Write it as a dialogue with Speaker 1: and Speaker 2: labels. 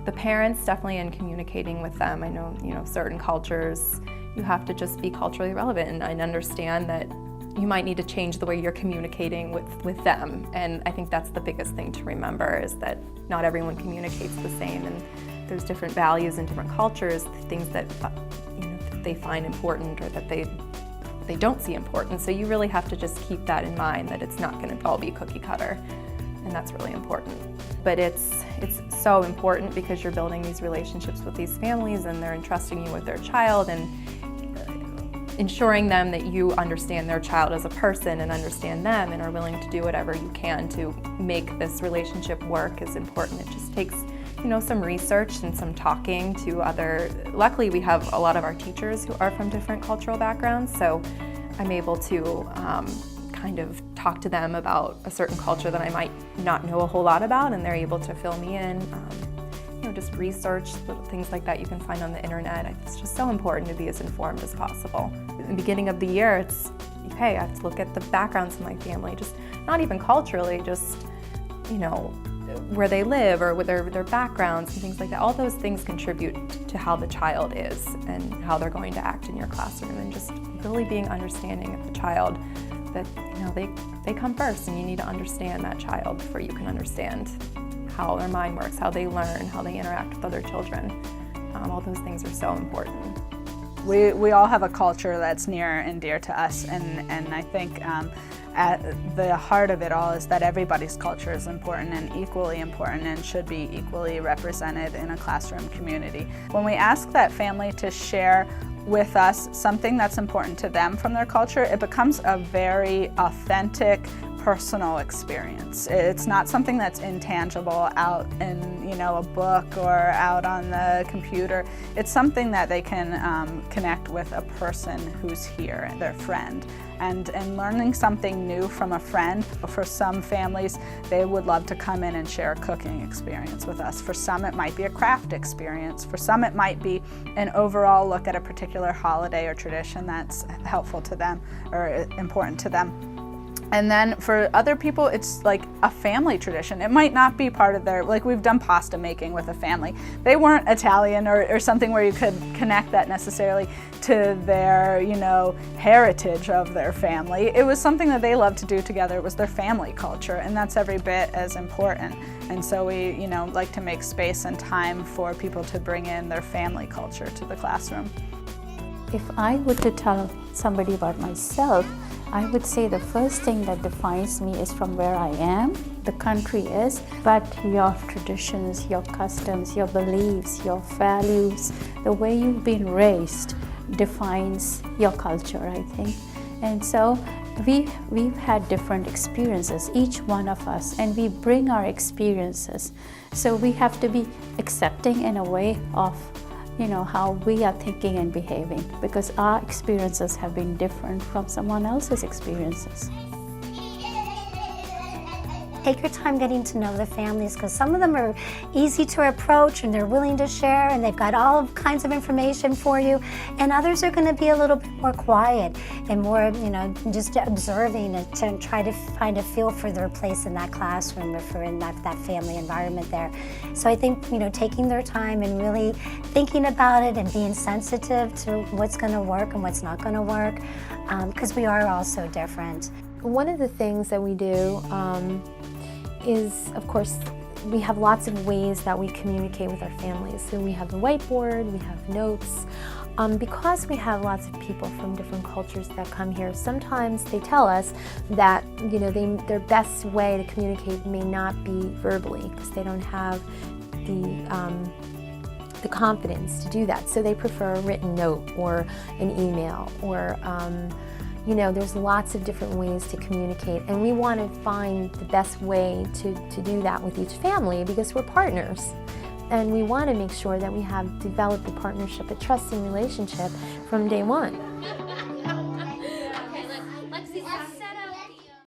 Speaker 1: The parents definitely in communicating with them. I know, certain cultures, you have to just be culturally relevant and understand that you might need to change the way you're communicating with them. And I think that's the biggest thing to remember, is that not everyone communicates the same, and there's different values in different cultures, things that that they find important or that they don't see important. So you really have to just keep that in mind, that it's not going to all be cookie cutter, and that's really important. But it's so important because you're building these relationships with these families, and they're entrusting you with their child, and ensuring them that you understand their child as a person and understand them and are willing to do whatever you can to make this relationship work is important. It just takes some research and some talking to luckily we have a lot of our teachers who are from different cultural backgrounds, so I'm able to kind of talk to them about a certain culture that I might not know a whole lot about, and they're able to fill me in. Just research, little things like that you can find on the internet. It's just so important to be as informed as possible. In the beginning of the year, it's, okay, I have to look at the backgrounds of my family, just not even culturally, just, where they live or with their backgrounds and things like that. All those things contribute to how the child is and how they're going to act in your classroom, and just really being understanding of the child, that, they come first, and you need to understand that child before you can understand how their mind works, how they learn, how they interact with other children. All those things are so important.
Speaker 2: We all have a culture that's near and dear to us, and I think at the heart of it all is that everybody's culture is important and equally important and should be equally represented in a classroom community. When we ask that family to share with us something that's important to them from their culture, it becomes a very authentic, personal experience. It's not something that's intangible out in a book or out on the computer. It's something that they can connect with a person who's here, their friend. And learning something new from a friend. For some families, they would love to come in and share a cooking experience with us. For some, it might be a craft experience. For some, it might be an overall look at a particular holiday or tradition that's helpful to them or important to them. And then for other people, it's like a family tradition. It might not be part of their, like we've done pasta making with a family. They weren't Italian or something where you could connect that necessarily to their, heritage of their family. It was something that they loved to do together. It was their family culture, and that's every bit as important. And so we, like to make space and time for people to bring in their family culture to the classroom.
Speaker 3: If I were to tell somebody about myself, I would say the first thing that defines me is from where I am, the country is, but your traditions, your customs, your beliefs, your values, the way you've been raised defines your culture, I think. And so we've had different experiences, each one of us, and we bring our experiences. So we have to be accepting in a way of how we are thinking and behaving, because our experiences have been different from someone else's experiences.
Speaker 4: Take your time getting to know the families, because some of them are easy to approach and they're willing to share and they've got all kinds of information for you, and others are going to be a little bit more quiet and more, just observing and to try to find a feel for their place in that classroom or for in that family environment there. So I think, taking their time and really thinking about it and being sensitive to what's going to work and what's not going to work, because we are all so different.
Speaker 5: One of the things that we do is, of course, we have lots of ways that we communicate with our families. So we have the whiteboard, we have notes. Because we have lots of people from different cultures that come here, sometimes they tell us that their best way to communicate may not be verbally, because they don't have the confidence to do that. So they prefer a written note or an email or there's lots of different ways to communicate, and we want to find the best way to do that with each family, because we're partners. And we want to make sure that we have developed a partnership, a trusting relationship from day one.